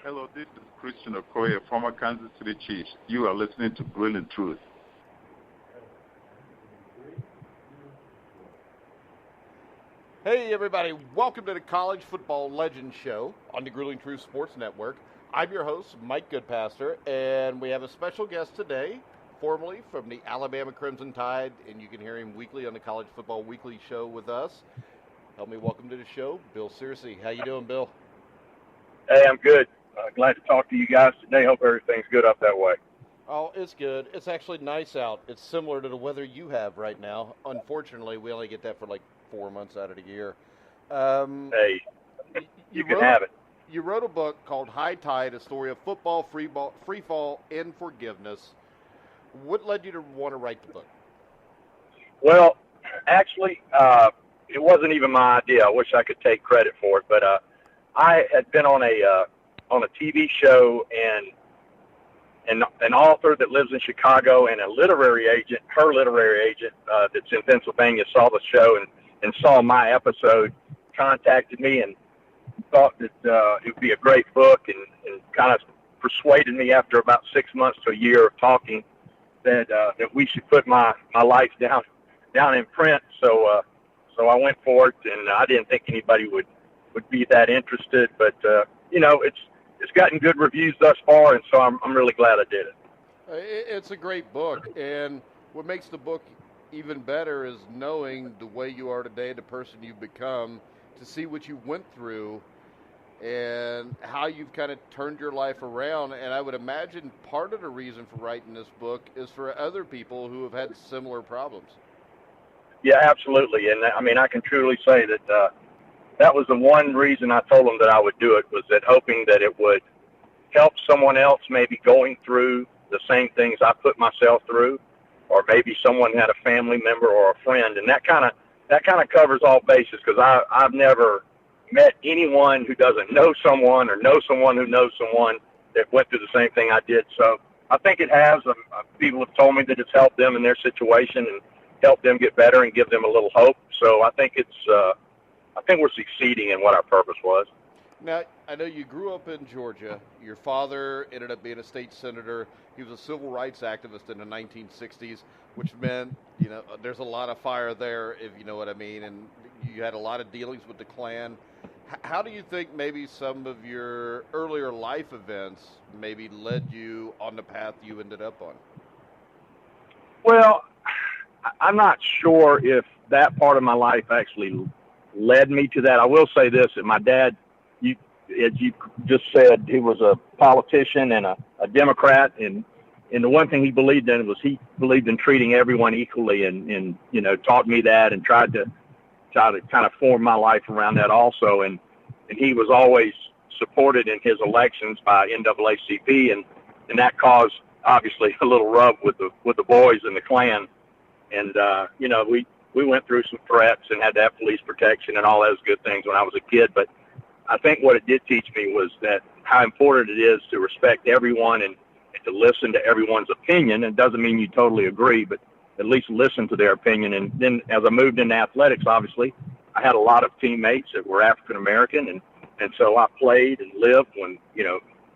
Hello, this is Christian Okoye, former Kansas City Chiefs. You are listening to Grilling Truth. Hey, everybody. Welcome to the College Football Legends Show on the Grilling Truth Sports Network. I'm your host, Mike Goodpaster, and we have a special guest today, formerly from the Alabama Crimson Tide, and you can hear him weekly on the College Football Weekly show with us. Help me welcome to the show, Bill Searcy. How you doing, Bill? Hey, I'm good. Glad to talk to you guys today. Hope everything's good up that way. Oh, it's good. It's actually nice out. It's similar to the weather you have right now. Unfortunately, we only get that for like 4 months out of the year. Hey, you can have it. You wrote a book called High Tide, a story of football, free fall, and forgiveness. What led you to want to write the book? Well, actually, it wasn't even my idea. I wish I could take credit for it, but I had been on a TV show, and an author that lives in Chicago and her literary agent that's in Pennsylvania saw the show and saw my episode, contacted me and thought that it would be a great book, and kind of persuaded me after about 6 months to a year of talking that we should put my life down in print. So I went for it, and I didn't think anybody would be that interested, but it's gotten good reviews thus far, and so I'm really glad I did it. It's a great book, and what makes the book even better is knowing the way you are today, the person you've become, to see what you went through and how you've kind of turned your life around. And I would imagine part of the reason for writing this book is for other people who have had similar problems. Yeah, absolutely. And I mean, I can truly say that that was the one reason I told them that I would do it, was that hoping that it would help someone else maybe going through the same things I put myself through, or maybe someone had a family member or a friend. And that kind of covers all bases, because I've never met anyone who doesn't know someone or know someone who knows someone that went through the same thing I did. So I think it has. People have told me that it's helped them in their situation and helped them get better and give them a little hope. So I think I think we're succeeding in what our purpose was. Now, I know you grew up in Georgia. Your father ended up being a state senator. He was a civil rights activist in the 1960s, which meant, there's a lot of fire there, if you know what I mean, and you had a lot of dealings with the Klan. How do you think maybe some of your earlier life events maybe led you on the path you ended up on? Well, I'm not sure if that part of my life actually led me to that. I will say this, that my dad, as you just said, he was a politician and a Democrat, and the one thing he believed in was he believed in treating everyone equally, and taught me that, and tried to kind of form my life around that also. And he was always supported in his elections by NAACP, and that caused obviously a little rub with the boys in the Klan. And we went through some threats and had to have police protection and all those good things when I was a kid. But I think what it did teach me was that how important it is to respect everyone and to listen to everyone's opinion. It doesn't mean you totally agree, but at least listen to their opinion. And then as I moved into athletics, obviously, I had a lot of teammates that were African-American, and so I played and lived when,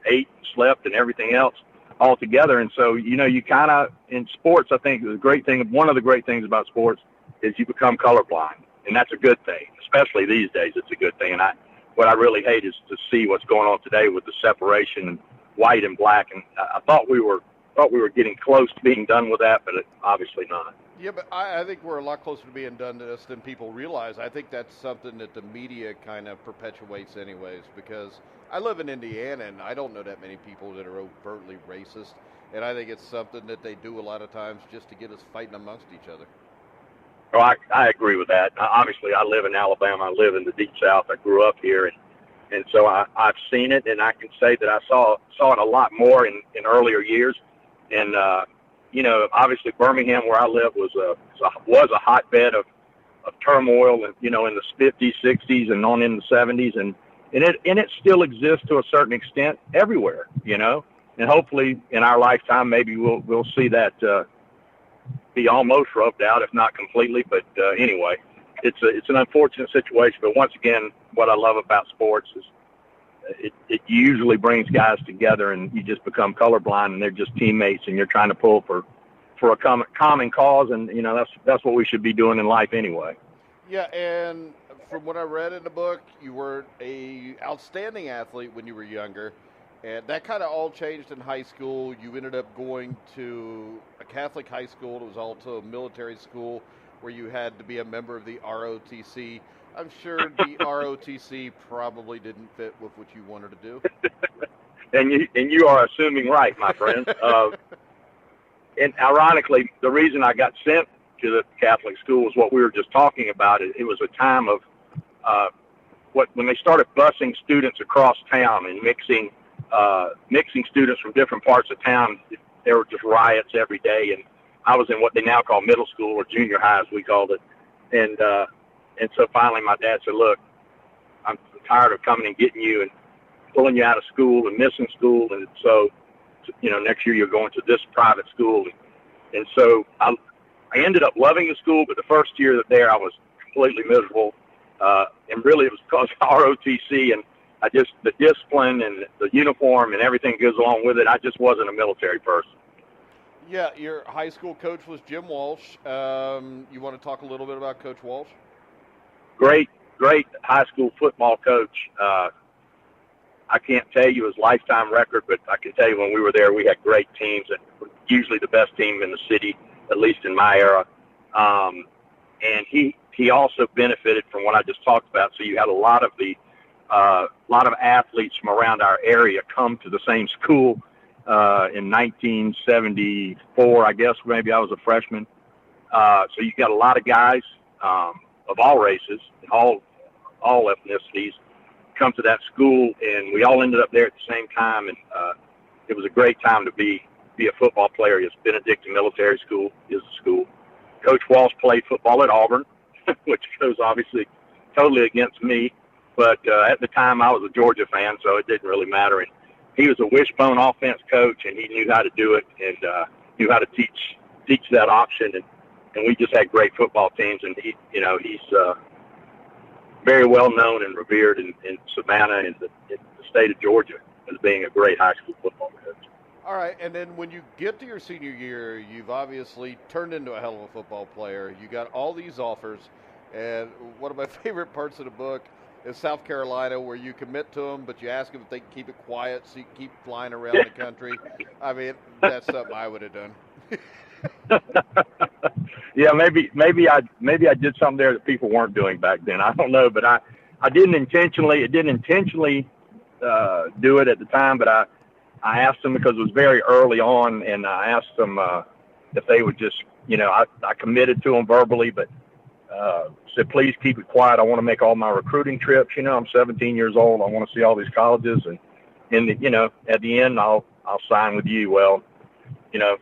ate and slept and everything else all together. And so, you kind of, in sports, I think one of the great things about sports is you become colorblind, and that's a good thing. Especially these days, it's a good thing. And what I really hate is to see what's going on today with the separation and white and black. And I thought we were getting close to being done with that, but obviously not. Yeah, but I think we're a lot closer to being done to this than people realize. I think that's something that the media kind of perpetuates anyways, because I live in Indiana, and I don't know that many people that are overtly racist, and I think it's something that they do a lot of times just to get us fighting amongst each other. Oh, I agree with that. Obviously, I live in Alabama. I live in the Deep South. I grew up here, and so I've seen it, and I can say that I saw it a lot more in earlier years. And obviously Birmingham, where I live, was a hotbed of turmoil, and in the 50s, 60s, and on in the 70s, and it still exists to a certain extent everywhere, and hopefully in our lifetime maybe we'll see that be almost rubbed out, if not completely. But anyway, it's an unfortunate situation. But once again, what I love about sports is it usually brings guys together, and you just become colorblind, and they're just teammates, and you're trying to pull for a common cause, and that's what we should be doing in life anyway. Yeah, and from what I read in the book, you were a outstanding athlete when you were younger, and that kind of all changed in high school. You ended up going to a Catholic high school. It was also a military school where you had to be a member of the ROTC. I'm sure the ROTC probably didn't fit with what you wanted to do. and you are assuming right, my friend. And ironically, the reason I got sent to the Catholic school was what we were just talking about. It was a time of when they started busing students across town and mixing students from different parts of town. There were just riots every day, and I was in what they now call middle school, or junior high as we called it. And so finally my dad said, look, I'm tired of coming and getting you and pulling you out of school and missing school. And so, next year you're going to this private school. And so I ended up loving the school, but the first year there I was completely miserable. And really it was because of ROTC, and the discipline and the uniform and everything goes along with it. I just wasn't a military person. Yeah, your high school coach was Jim Walsh. You want to talk a little bit about Coach Walsh? Great high school football coach. I can't tell you his lifetime record, but I can tell you when we were there, we had great teams, and usually the best team in the city, at least in my era. And he also benefited from what I just talked about. So you had a lot of athletes from around our area come to the same school in 1974, I guess. Maybe I was a freshman. So you got a lot of guys of all races, all ethnicities, come to that school, and we all ended up there at the same time. And it was a great time to be a football player. It's Benedictine Military School is the school. Coach Walsh played football at Auburn, which goes obviously totally against me. But at the time, I was a Georgia fan, so it didn't really matter. And he was a wishbone offense coach, and he knew how to do it, and knew how to teach that option. And we just had great football teams. And he's very well known and revered in Savannah and the state of Georgia as being a great high school football coach. All right, and then when you get to your senior year, you've obviously turned into a hell of a football player. You got all these offers, and one of my favorite parts of the book is South Carolina, where you commit to them, but you ask them if they can keep it quiet so you can keep flying around the country. I mean, that's something I would have done. Yeah, maybe I did something there that people weren't doing back then. I don't know, but I didn't intentionally. It didn't intentionally do it at the time, but I asked them because it was very early on, and I asked them if they would just, I committed to them verbally, but said, please keep it quiet. I want to make all my recruiting trips. I'm 17 years old. I want to see all these colleges, and at the end, I'll sign with you. Well,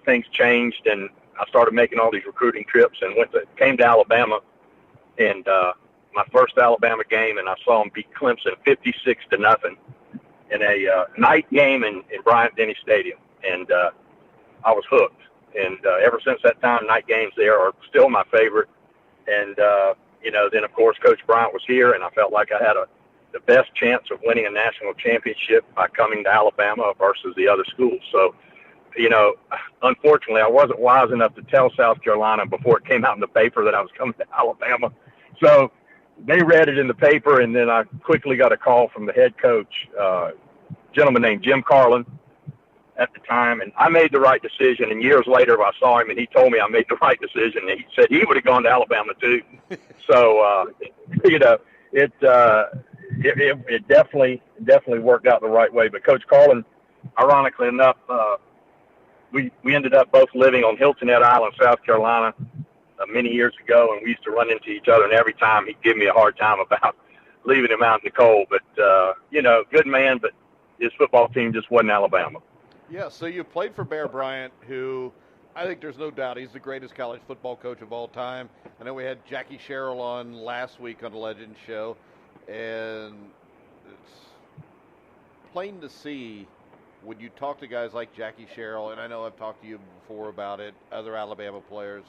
things changed, and I started making all these recruiting trips and came to Alabama, and my first Alabama game, and I saw them beat Clemson 56-0 in a night game in Bryant-Denny Stadium, and I was hooked. And ever since that time, night games there are still my favorite. And then of course Coach Bryant was here, and I felt like I had the best chance of winning a national championship by coming to Alabama versus the other schools. So, unfortunately, I wasn't wise enough to tell South Carolina before it came out in the paper that I was coming to Alabama. So they read it in the paper, and then I quickly got a call from the head coach, a gentleman named Jim Carlin at the time, and I made the right decision. And years later, I saw him, and he told me I made the right decision. And he said he would have gone to Alabama too. So, it definitely worked out the right way. But Coach Carlin, ironically enough, we ended up both living on Hilton Head Island, South Carolina, many years ago, and we used to run into each other. And every time he'd give me a hard time about leaving him out in the cold. But good man, but his football team just wasn't Alabama. Yeah, so you played for Bear Bryant, who I think there's no doubt he's the greatest college football coach of all time. I know we had Jackie Sherrill on last week on the Legends Show, and it's plain to see when you talk to guys like Jackie Sherrill, and I know I've talked to you before about it, other Alabama players,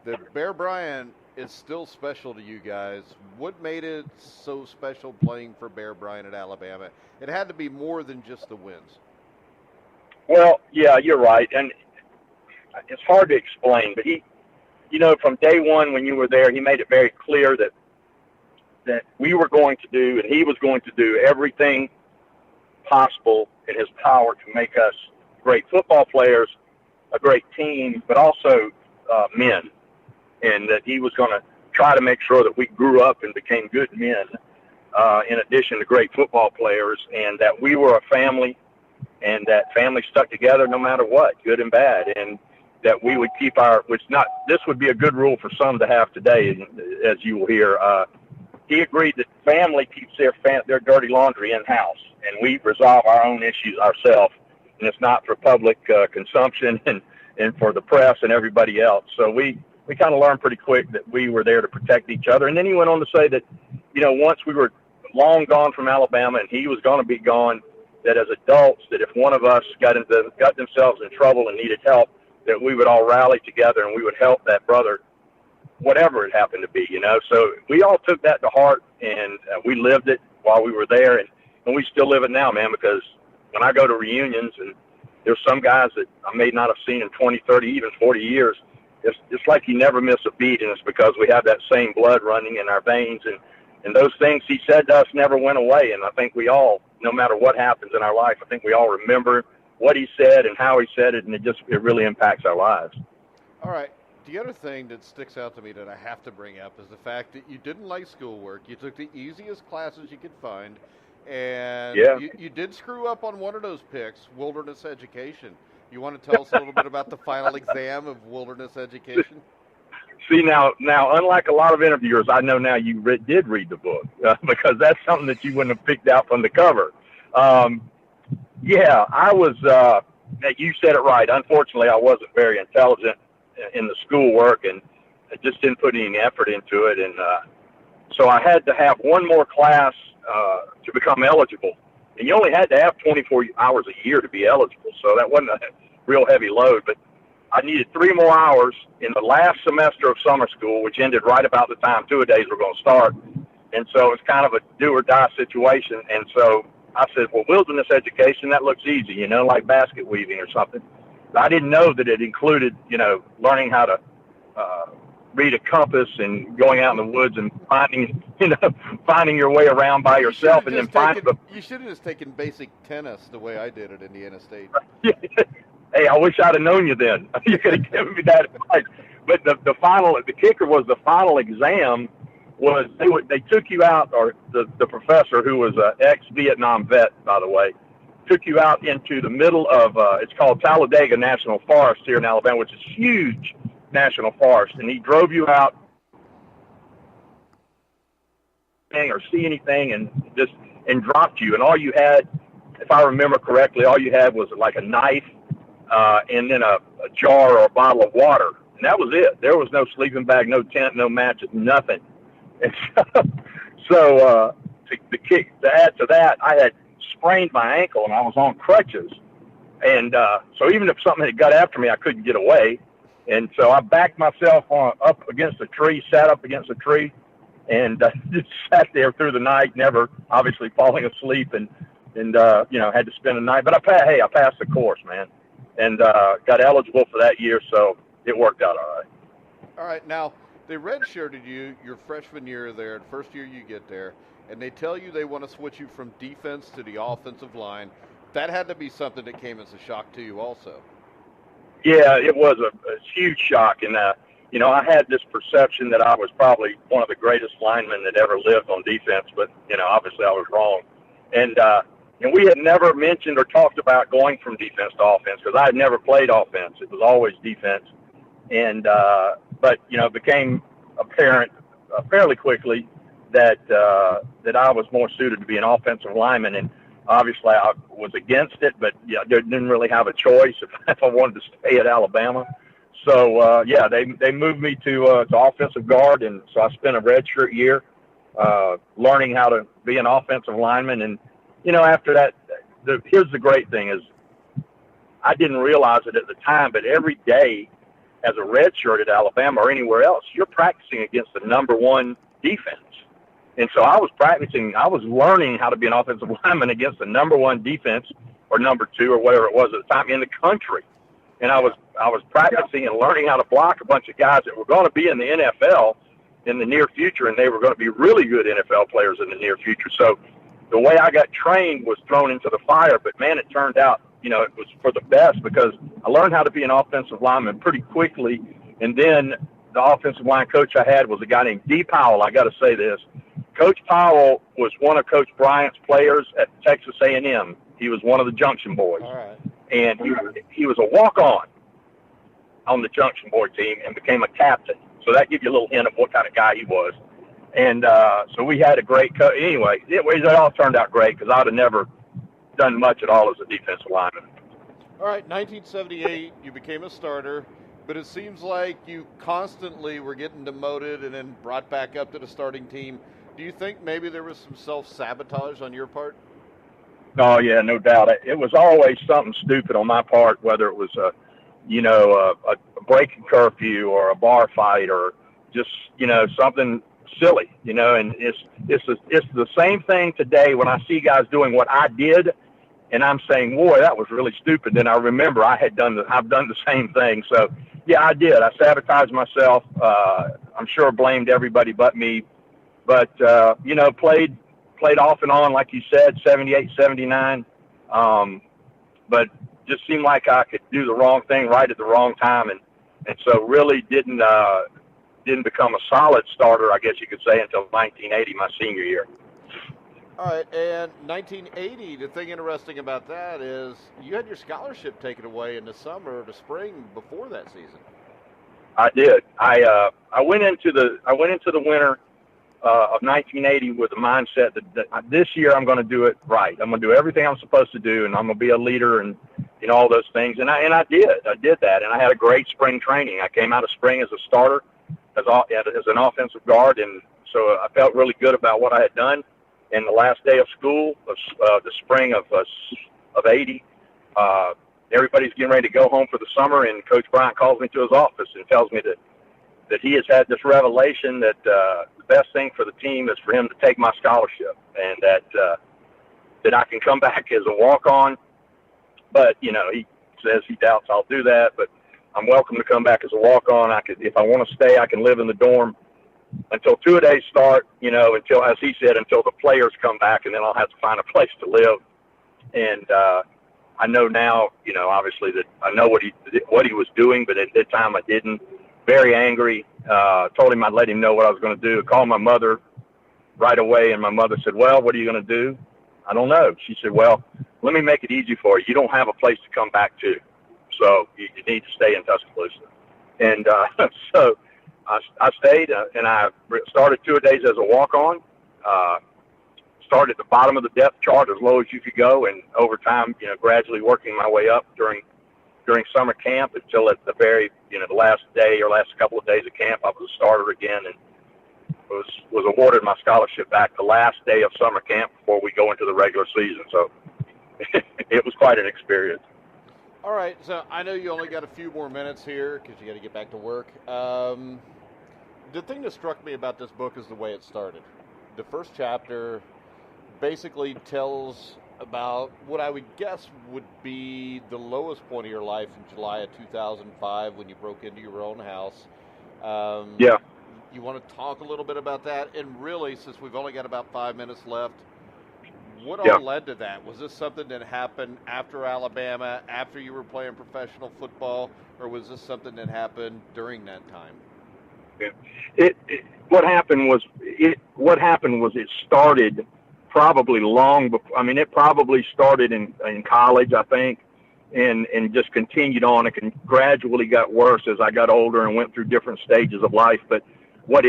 that Bear Bryant is still special to you guys. What made it so special playing for Bear Bryant at Alabama? It had to be more than just the wins. Well, yeah, you're right. And it's hard to explain, but he, from day one when you were there, he made it very clear that we were going to do and he was going to do everything possible in his power to make us great football players, a great team, but also men. And that he was going to try to make sure that we grew up and became good men in addition to great football players, and that we were a family and that family stuck together no matter what, good and bad, and that we would keep this would be a good rule for some to have today, as you will hear. He agreed that family keeps their dirty laundry in-house, and we resolve our own issues ourselves, and it's not for public consumption and for the press and everybody else. So we kind of learned pretty quick that we were there to protect each other. And then he went on to say that, once we were long gone from Alabama and he was going to be gone, that as adults, that if one of us got themselves in trouble and needed help, that we would all rally together and we would help that brother, whatever it happened to be, So we all took that to heart, and we lived it while we were there, and we still live it now, man, because when I go to reunions, and there's some guys that I may not have seen in 20, 30, even 40 years, it's like you never miss a beat, and it's because we have that same blood running in our veins, and those things he said to us never went away. And I think we all, no matter what happens in our life, I think we all remember what he said and how he said it, and it really impacts our lives. All right. The other thing that sticks out to me that I have to bring up is the fact that you didn't like schoolwork. You took the easiest classes you could find, and you did screw up on one of those picks, wilderness education. You want to tell us a little bit about the final exam of wilderness education? See, now, unlike a lot of interviewers, I know now you did read the book because that's something that you wouldn't have picked out from the cover. I was, you said it right. Unfortunately, I wasn't very intelligent in the schoolwork, and I just didn't put any effort into it. And so I had to have one more class to become eligible. And you only had to have 24 hours a year to be eligible, so that wasn't a real heavy load. But I needed 3 more hours in the last semester of summer school, which ended right about the time two-a-days were going to start. And so it's kind of a do-or-die situation. And so I said, well, wilderness education, that looks easy, like basket weaving or something. But I didn't know that it included, learning how to read a compass and going out in the woods and finding your way around by yourself, and then you should have just taken basic tennis the way I did at Indiana State. Hey, I wish I'd have known you then. You could have given me that advice. But the kicker was the final exam was they took you out, or the professor, who was an ex-Vietnam vet, by the way, took you out into the middle of it's called Talladega National Forest here in Alabama, which is huge national forest, and he drove you out or see anything and dropped you, and all you had, if I remember correctly, all you had was like a knife and then a jar or a bottle of water, and that was it. There was no sleeping bag, no tent, no matches, nothing. And so to add to that, I had sprained my ankle and I was on crutches, and so even if something had got after me, I couldn't get away. And so I backed myself up against a tree, sat up against a tree, and just sat there through the night, never obviously falling asleep, and had to spend the night. But I passed the course, man, and got eligible for that year, so it worked out all right. All right, now they redshirted you your freshman year there, first year you get there, and they tell you they want to switch you from defense to the offensive line. That had to be something that came as a shock to you also. Yeah, it was a huge shock, and I had this perception that I was probably one of the greatest linemen that ever lived on defense, but obviously I was wrong. And we had never mentioned or talked about going from defense to offense because I had never played offense. It was always defense. And but it became apparent fairly quickly that I was more suited to be an offensive lineman, and obviously I was against it, but didn't really have a choice if I wanted to stay at Alabama. So they moved me to offensive guard, and so I spent a redshirt year learning how to be an offensive lineman. And after that, here's the great thing is I didn't realize it at the time, but every day as a redshirt at Alabama or anywhere else, you're practicing against the number one defense. And so I was learning how to be an offensive lineman against the number one defense or number two or whatever it was at the time in the country. And I was practicing and learning how to block a bunch of guys that were going to be in the NFL in the near future, and they were going to be really good NFL players in the near future. So the way I got trained was thrown into the fire, but, man, it turned out, it was for the best because I learned how to be an offensive lineman pretty quickly. And then the offensive line coach I had was a guy named D. Powell. I got to say this. Coach Powell was one of Coach Bryant's players at Texas A&M. He was one of the Junction Boys. All right. And he was a walk-on the Junction Boy team and became a captain. So that gives you a little hint of what kind of guy he was. And so we had a great coach. Anyway, it all turned out great because I would have never done much at all as a defensive lineman. All right, 1978, you became a starter, but it seems like you constantly were getting demoted and then brought back up to the starting team. Do you think maybe there was some self-sabotage on your part? Oh, yeah, no doubt. It was always something stupid on my part, whether it was a breaking curfew or a bar fight or just, something silly, and it's the same thing today when I see guys doing what I did and I'm saying, boy, that was really stupid. Then I remember I've done the same thing. So yeah, I did. I sabotaged myself. I'm sure blamed everybody but me, but, played off and on, like you said, 78, 79. But just seemed like I could do the wrong thing right at the wrong time. And so really didn't become a solid starter, I guess you could say, until 1980, my senior year. All right, and 1980, the thing interesting about that is you had your scholarship taken away in the summer or the spring before that season. I did. I went into the winter of 1980 with the mindset that this year I'm going to do it right. I'm going to do everything I'm supposed to do, and I'm going to be a leader and all those things. And I did. I did that, and I had a great spring training. I came out of spring as a starter, as an offensive guard, and so I felt really good about what I had done. And the last day of school, the spring of 80, everybody's getting ready to go home for the summer, and Coach Bryant calls me to his office and tells me that he has had this revelation that the best thing for the team is for him to take my scholarship, and that I can come back as a walk-on. But, he says he doubts I'll do that, but I'm welcome to come back as a walk-on. If I want to stay, I can live in the dorm until two-a-days start, until, as he said, until the players come back, and then I'll have to find a place to live. And I know now, obviously that I know what he was doing, but at that time I didn't. Very angry. Told him I'd let him know what I was going to do. Called my mother right away, and my mother said, well, what are you going to do? I don't know. She said, well, let me make it easy for you. You don't have a place to come back to, so you need to stay in Tuscaloosa. And so I stayed, and I started two-a-days as a walk-on. Started at the bottom of the depth chart as low as you could go, and over time, gradually working my way up during summer camp until at the very, the last day or last couple of days of camp, I was a starter again, and was awarded my scholarship back the last day of summer camp before we go into the regular season. So it was quite an experience. All right, so I know you only got a few more minutes here because you got to get back to work. The thing that struck me about this book is the way it started. The first chapter basically tells about what I would guess would be the lowest point of your life in July of 2005 when you broke into your own house. Yeah. You want to talk a little bit about that? And really, since we've only got about 5 minutes left, what all led to that? Was this something that happened after Alabama, after you were playing professional football, or was this something that happened during that time? What happened was it started probably long before. I mean, it probably started in college, I think, and just continued on. It gradually got worse as I got older and went through different stages of life. But what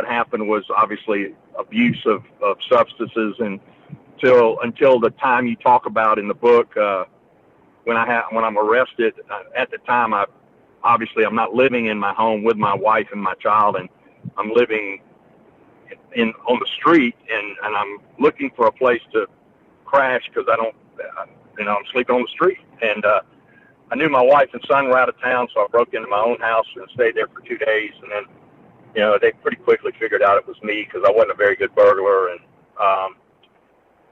happened was obviously abuse of substances, and until the time you talk about in the book, when I'm arrested. At the time, I'm not living in my home with my wife and my child, and I'm living on the street, and I'm looking for a place to crash because I'm sleeping on the street. And I knew my wife and son were out of town, so I broke into my own house and stayed there for 2 days. And then, they pretty quickly figured out it was me because I wasn't a very good burglar.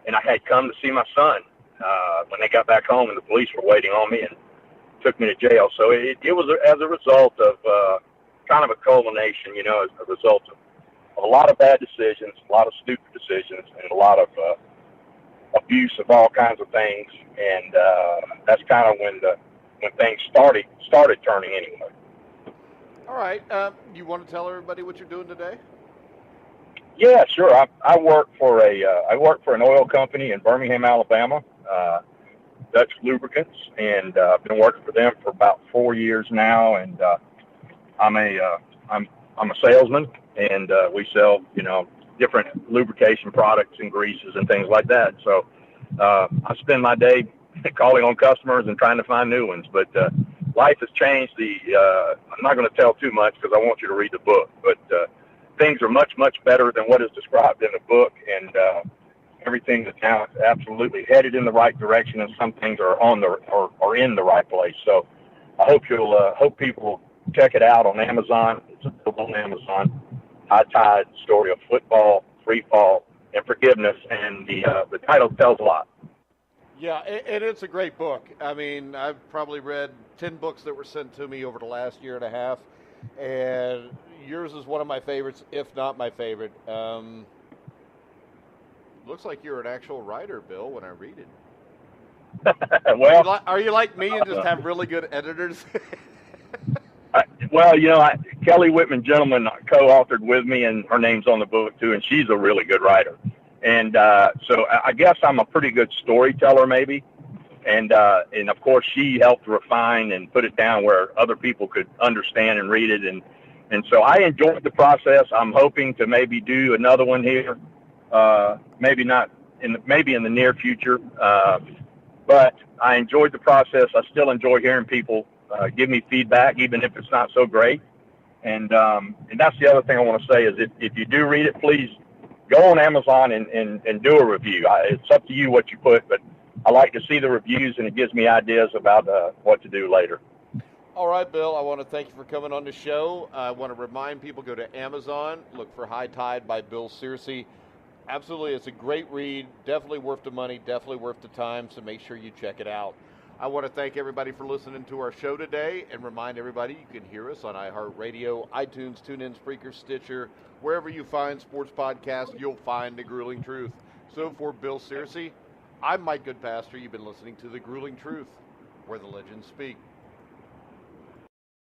And I had come to see my son when they got back home, and the police were waiting on me and took me to jail. So it was as a result of kind of a culmination, as a result of a lot of bad decisions, a lot of stupid decisions, and a lot of abuse of all kinds of things. And that's kind of when things started turning anyway. All right. You want to tell everybody what you're doing today? Yeah, sure. I work for an oil company in Birmingham, Alabama, Dutch Lubricants, and I've been working for them for about 4 years now. And I'm a salesman, and we sell different lubrication products and greases and things like that. So I spend my day calling on customers and trying to find new ones. But life has changed. I'm not going to tell too much because I want you to read the book, but things are much, much better than what is described in the book, and everything is now absolutely headed in the right direction, and some things are are in the right place. So I hope people check it out on Amazon. It's available on Amazon. High Tide: Story of Football, Free Fall, and Forgiveness, and the title tells a lot. Yeah, and it's a great book. I mean, I've probably read 10 books that were sent to me over the last year and a half, and yours is one of my favorites, if not my favorite. Looks like you're an actual writer, Bill, when I read it. Well, are you like me and just have really good editors? Kelly Whitman Gentleman co-authored with me, and her name's on the book too, and she's a really good writer. And so I guess I'm a pretty good storyteller, maybe. And of course, she helped refine and put it down where other people could understand and read it. And so I enjoyed the process. I'm hoping to maybe do another one here, maybe in the near future. But I enjoyed the process. I still enjoy hearing people give me feedback, even if it's not so great. And that's the other thing I want to say is if you do read it, please go on Amazon and do a review. It's up to you what you put, but I like to see the reviews, and it gives me ideas about what to do later. All right, Bill, I want to thank you for coming on the show. I want to remind people, go to Amazon, look for High Tide by Bill Searcy. Absolutely, it's a great read, definitely worth the money, definitely worth the time, so make sure you check it out. I want to thank everybody for listening to our show today and remind everybody you can hear us on iHeartRadio, iTunes, TuneIn, Spreaker, Stitcher. Wherever you find sports podcasts, you'll find The Grueling Truth. So for Bill Searcy, I'm Mike Goodpaster. You've been listening to The Grueling Truth, where the legends speak.